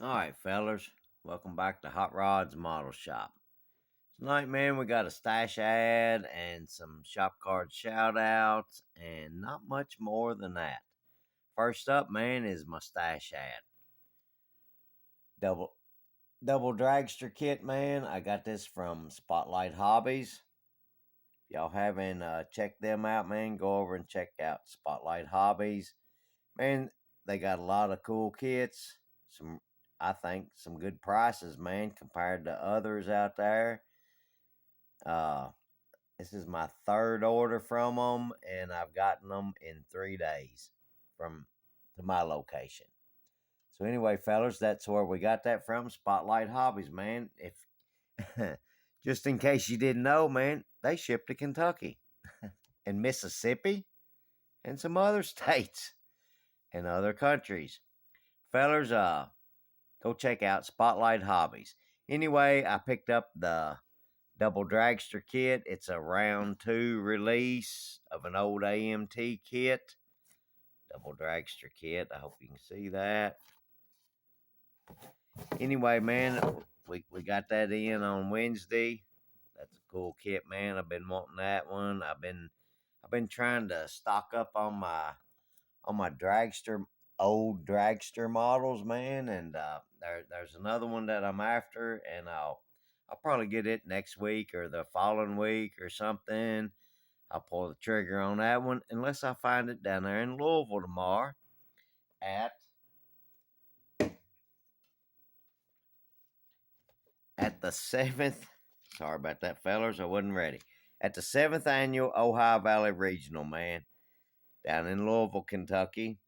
Alright, fellers. Welcome back to Hot Rod's Model Shop. Tonight, man, we got a stash ad and some shop card shout outs and not much more than that. First up, man, is my stash ad. Double double dragster kit, man. I got this from SpotlightHobbies. If y'all haven't checked them out, man, go over and check out SpotlightHobbies. Man, they got a lot of cool kits. I think some good prices, man, compared to others out there. Uh, this is my third order from them, and I've gotten them in 3 days from to my location. So anyway, fellas, that's where we got that from. SpotlightHobbies, man. If just in case you didn't know, man, they ship to Kentucky and Mississippi and some other states and other countries. Fellers, go check out SpotlightHobbies. Anyway, I picked up the double dragster kit. It's a round 2 release of an old AMT kit. Double dragster kit. I hope you can see that. Anyway, man, we got that in on Wednesday. That's a cool kit, man. I've been wanting that one. I've been trying to stock up on my dragster old dragster models, man, and there's another one that I'm after, and I'll probably get it next week or the following week or something. I'll pull the trigger on that one unless I find it down there in Louisville tomorrow at the seventh. Sorry about that, fellers. I wasn't ready. At the 7th annual Ohio Valley Regional, man, down in Louisville, Kentucky.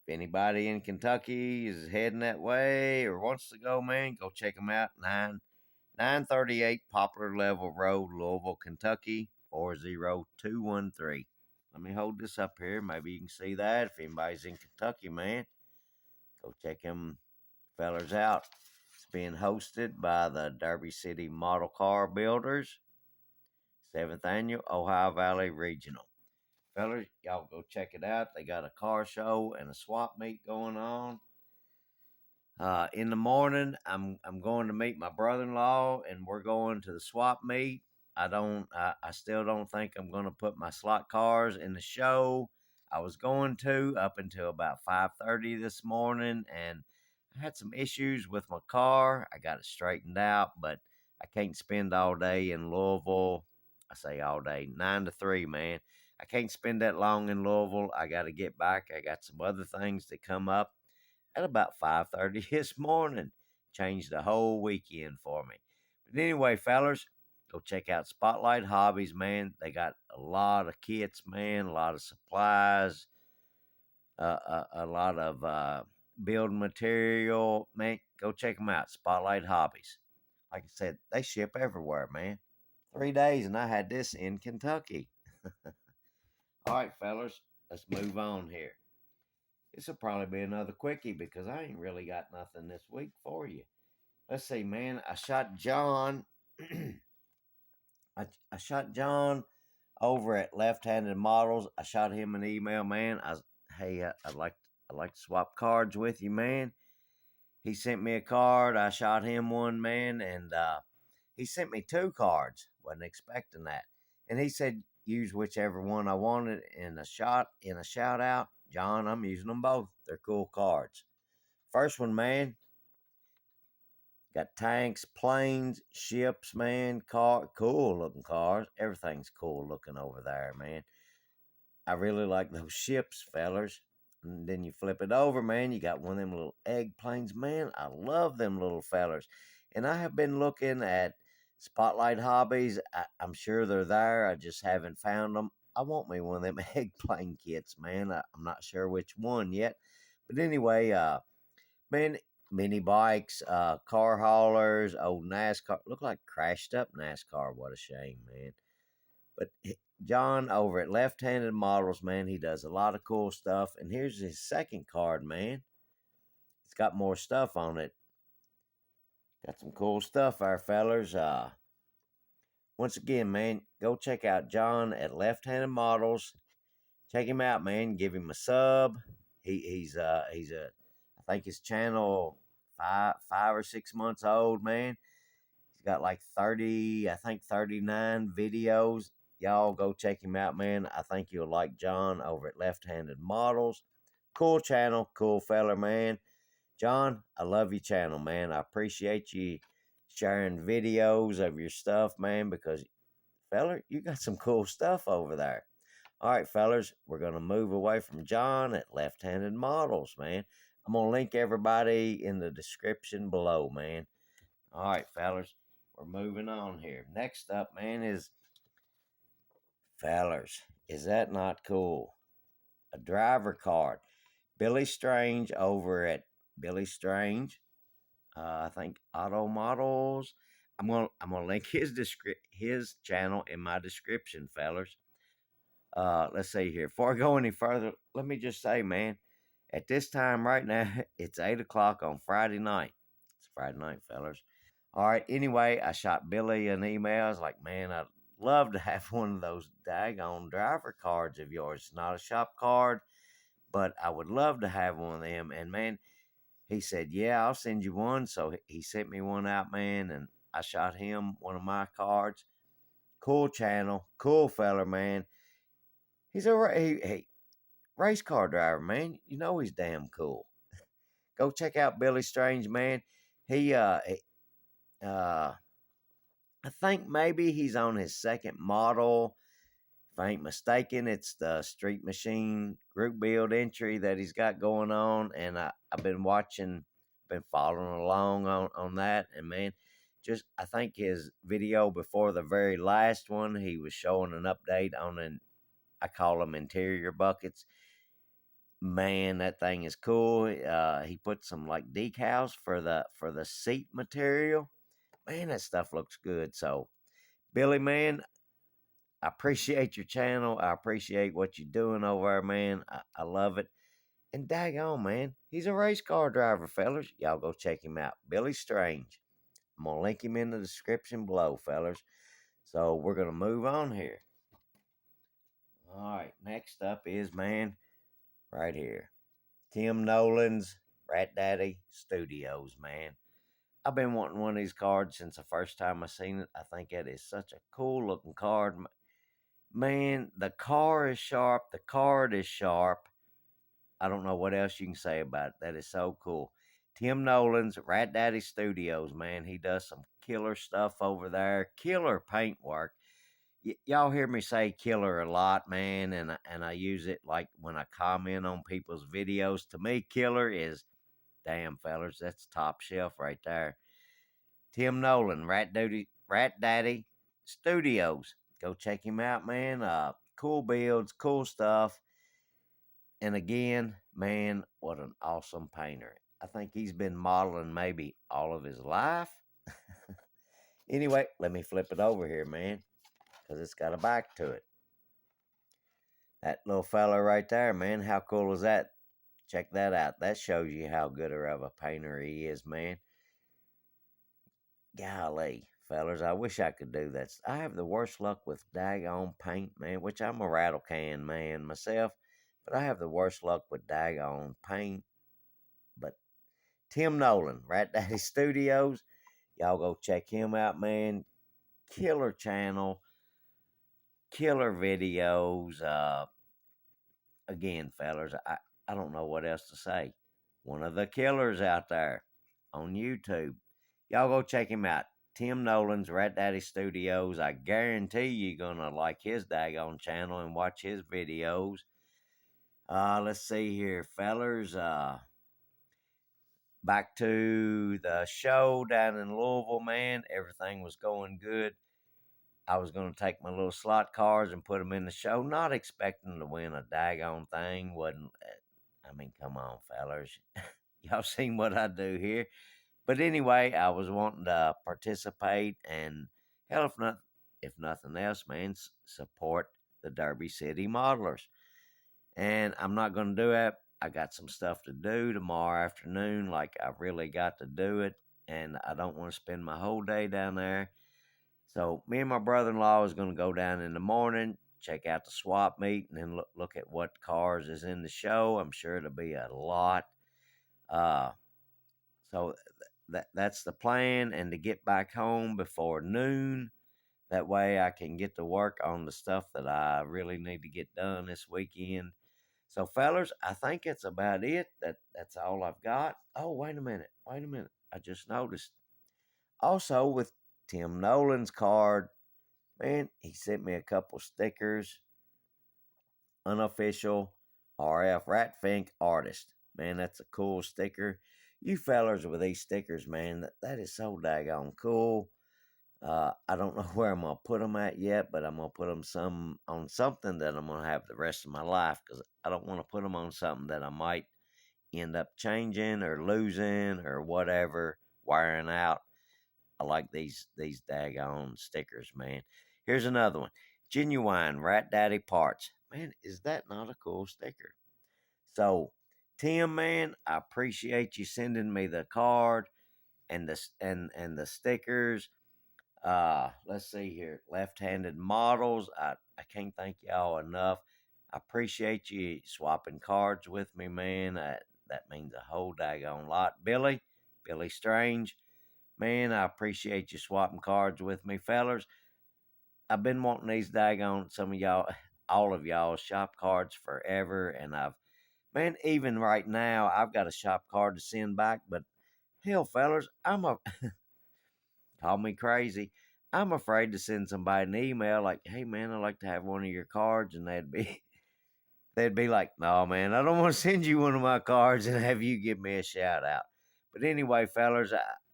If anybody in Kentucky is heading that way or wants to go, man, go check them out. 938 Poplar Level Road, Louisville, Kentucky, 40213. Let me hold this up here. Maybe you can see that. If anybody's in Kentucky, man, go check them fellers out. It's being hosted by the Derby City Model Car Builders, 7th Annual Ohio Valley Regional. Fellers, y'all go check it out. They got a car show and a swap meet going on. In the morning, I'm going to meet my brother-in-law, and we're going to the swap meet. I still don't think I'm going to put my slot cars in the show. I was going to up until about 5:30 this morning, and I had some issues with my car. I got it straightened out, but I can't spend all day in Louisville. I say all day, 9 to 3, man. I can't spend that long in Louisville. I got to get back. I got some other things to come up at about 5:30 this morning. Changed the whole weekend for me. But anyway, fellers, go check out SpotlightHobbies, man. They got a lot of kits, man, a lot of supplies, a lot of building material. Man, go check them out. SpotlightHobbies. Like I said, they ship everywhere, man. 3 days, and I had this in Kentucky. All right, fellers, let's move on here. This will probably be another quickie because I ain't really got nothing this week for you. Let's see, man. I shot John. I shot John over at LeftHanded Models. I shot him an email, man. Hey, I'd like to swap cards with you, man. He sent me a card. I shot him one, man, and he sent me 2 cards. Wasn't expecting that. And he said use whichever one I wanted in a shout out. John, I'm using them both. They're cool cards. First one, man, got tanks, planes, ships, man, cool looking cars. Everything's cool looking over there, man. I really like those ships, fellers. And then you flip it over, man, you got one of them little egg planes, man. I love them little fellers. And I have been looking at SpotlightHobbies. I'm sure they're there. I just haven't found them. I want me one of them egg plane kits, man. I'm not sure which one yet. But anyway, man, mini bikes, car haulers, old NASCAR. Look like crashed up NASCAR. What a shame, man. But John over at LeftHanded Models, man, he does a lot of cool stuff. And here's his second card, man. It's got more stuff on it. Got some cool stuff, our fellers. Once again, man, go check out John at LeftHanded Models. Check him out, man. Give him a sub. He's a I think his channel 5 or 6 months old, man. He's got like 30, I think 39 videos. Y'all go check him out, man. I think you'll like John over at Left-Handed Models. Cool channel, cool feller, man. John, I love your channel, man. I appreciate you sharing videos of your stuff, man, because, feller, you got some cool stuff over there. All right, fellers, we're going to move away from John at Left-Handed Models, man. I'm going to link everybody in the description below, man. All right, fellers, we're moving on here. Next up, man, is, fellers, is that not cool? A driver card. Billy Strange over at Billy Strange, I think Auto Models. I'm gonna link his channel in my description, fellers. Let's see here. Before I go any further, let me just say, man, at this time right now, it's 8 o'clock on Friday night. It's Friday night, fellers. All right. Anyway, I shot Billy an email. I was like, man, I'd love to have one of those daggone driver cards of yours. It's not a shop card, but I would love to have one of them. And man, he said, yeah, I'll send you one. So he sent me one out, man, and I shot him one of my cards. Cool channel, cool feller, man. He's he race car driver, man. You know he's damn cool. Go check out Billy Strange, man. He I think maybe he's on his second model. If I ain't mistaken, it's the Street Machine group build entry that he's got going on, and I've been watching, been following along on that, and man, just I think his video before the very last one, he was showing an update on I call them interior buckets. Man, that thing is cool. He put some like decals for the seat material. Man, that stuff looks good. So, Billy, man, I appreciate your channel. I appreciate what you're doing over there, man. I love it. And daggone, man, he's a race car driver, fellas. Y'all go check him out. Billy Strange. I'm going to link him in the description below, fellas. So we're going to move on here. All right, next up is, man, right here. Tim Nolan's Rat Daddy Studios, man. I've been wanting one of these cards since the first time I seen it. I think that is such a cool looking card. Man, the car is sharp. The card is sharp. I don't know what else you can say about it. That is so cool. Tim Nolan's Rat Daddy Studios, man. He does some killer stuff over there. Killer paint work. Y'all hear me say killer a lot, man, and I use it like when I comment on people's videos. To me, killer is, damn, fellers, that's top shelf right there. Tim Nolan, Rat Daddy Studios. Go check him out, man. Cool builds, cool stuff. And again, man, what an awesome painter. I think he's been modeling maybe all of his life. Anyway, let me flip it over here, man, because it's got a back to it. That little fella right there, man, how cool is that? Check that out. That shows you how good of a painter he is, man. Golly, fellers, I wish I could do that. I have the worst luck with daggone paint, man, which I'm a rattle can man myself, but I have the worst luck with daggone paint. But Tim Nolan, Rat Daddy Studios, y'all go check him out, man. Killer channel, killer videos. Again, fellers, I don't know what else to say. One of the killers out there on YouTube. Y'all go check him out. Tim Nolan's Rat Daddy Studios. I guarantee you're gonna like his daggone channel and watch his videos. Let's see here, fellers. Back to the show down in Louisville, man. Everything was going good. I was going to take my little slot cars and put them in the show, not expecting to win a daggone thing. I mean, come on, fellers. Y'all seen what I do here. But anyway, I was wanting to participate and, hell, if nothing else, man, support the Derby City Modelers. And I'm not going to do it. I got some stuff to do tomorrow afternoon. Like, I really got to do it. And I don't want to spend my whole day down there. So me and my brother-in-law is going to go down in the morning, check out the swap meet, and then look at what cars is in the show. I'm sure it'll be a lot. So So that's the plan, and to get back home before noon. That way I can get to work on the stuff that I really need to get done this weekend. So, fellers, I think it's about it. That's all I've got. Oh, wait a minute. Wait a minute. I just noticed. Also, with Tim Nolan's card, man, he sent me a couple stickers. Unofficial RF Ratfink artist. Man, that's a cool sticker. You fellers with these stickers, man, that is so daggone cool. I don't know where I'm gonna put them at yet, but I'm gonna put them some on something that I'm gonna have the rest of my life because I don't want to put them on something that I might end up changing or losing or whatever, wearing out. I like these daggone stickers, man. Here's another one. Genuine Rat Daddy Parts. Man, is that not a cool sticker? So, Tim, man, I appreciate you sending me the card and the stickers. Let's see here. Left-handed models. I can't thank y'all enough. I appreciate you swapping cards with me, man. That means a whole daggone lot. Billy Strange, man, I appreciate you swapping cards with me, fellers. I've been wanting these daggone some of y'all, all of y'all shop cards forever, and man, even right now, I've got a shop card to send back, but hell, fellers, call me crazy. I'm afraid to send somebody an email like, "Hey, man, I'd like to have one of your cards," and they'd be like, "No, man, I don't want to send you one of my cards and have you give me a shout out." But anyway, fellers,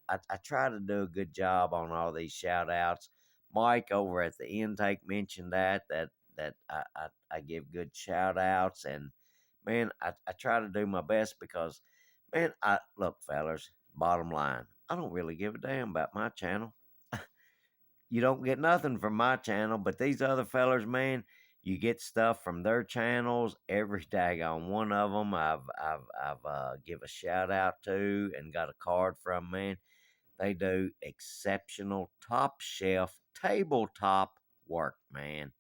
I try to do a good job on all these shout outs. Mike over at the intake mentioned that I give good shout outs, and man, I try to do my best because, man, I look, fellers, bottom line, I don't really give a damn about my channel. You don't get nothing from my channel, but these other fellers, man, you get stuff from their channels. Every daggone one of them, I've give a shout out to and got a card from. Man, they do exceptional, top shelf, tabletop work. Man,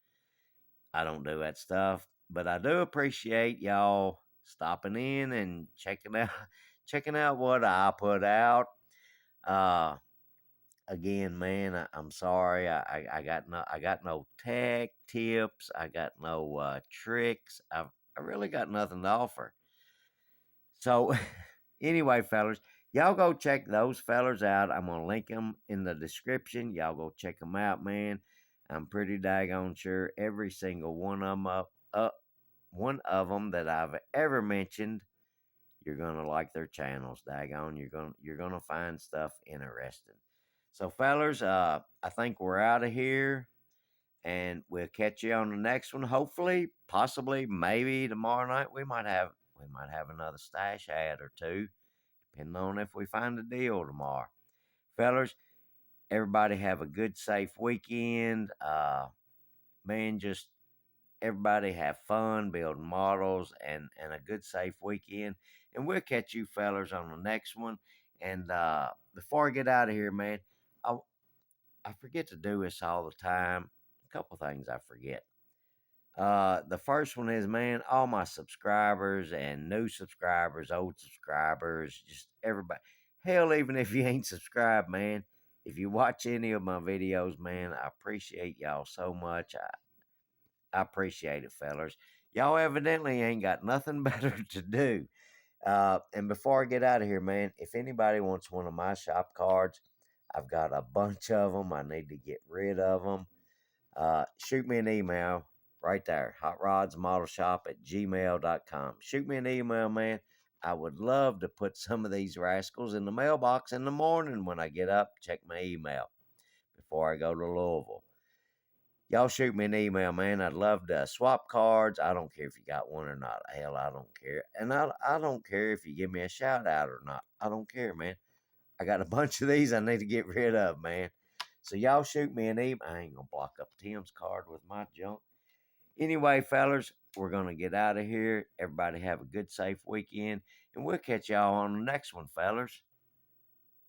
I don't do that stuff, but I do appreciate y'all stopping in and checking out what I put out. Uh, Again, man, I'm sorry. I got no tech tips. I got no tricks. I really got nothing to offer. So anyway, fellers, y'all go check those fellers out. I'm gonna link them in the description. Y'all go check them out, man. I'm pretty daggone sure every single one of them that I've ever mentioned, you're gonna like their channels. Daggone, you're gonna find stuff interesting. So, fellers, I think we're out of here, and we'll catch you on the next one. Hopefully, possibly, maybe tomorrow night we might have another stash ad or two, depending on if we find a deal tomorrow. Fellers, everybody have a good, safe weekend. Man, just everybody have fun building models and a good, safe weekend. And we'll catch you fellers on the next one. And before I get out of here, man, I, I forget to do this all the time. A couple things I forget. The first one is, man, all my subscribers and new subscribers, old subscribers, just everybody. Hell, even if you ain't subscribed, man, if you watch any of my videos, man, I appreciate y'all so much. I appreciate it, fellers. Y'all evidently ain't got nothing better to do. And before I get out of here, man, if anybody wants one of my shop cards, I've got a bunch of them. I need to get rid of them. Shoot me an email right there, hotrodsmodelshop@gmail.com. Shoot me an email, man. I would love to put some of these rascals in the mailbox in the morning when I get up, check my email before I go to Louisville. Y'all shoot me an email, man. I'd love to swap cards. I don't care if you got one or not. Hell, I don't care. And I don't care if you give me a shout out or not. I don't care, man. I got a bunch of these I need to get rid of, man. So y'all shoot me an email. I ain't going to block up Tim's card with my junk. Anyway, fellers, we're going to get out of here. Everybody have a good, safe weekend. And we'll catch y'all on the next one, fellers.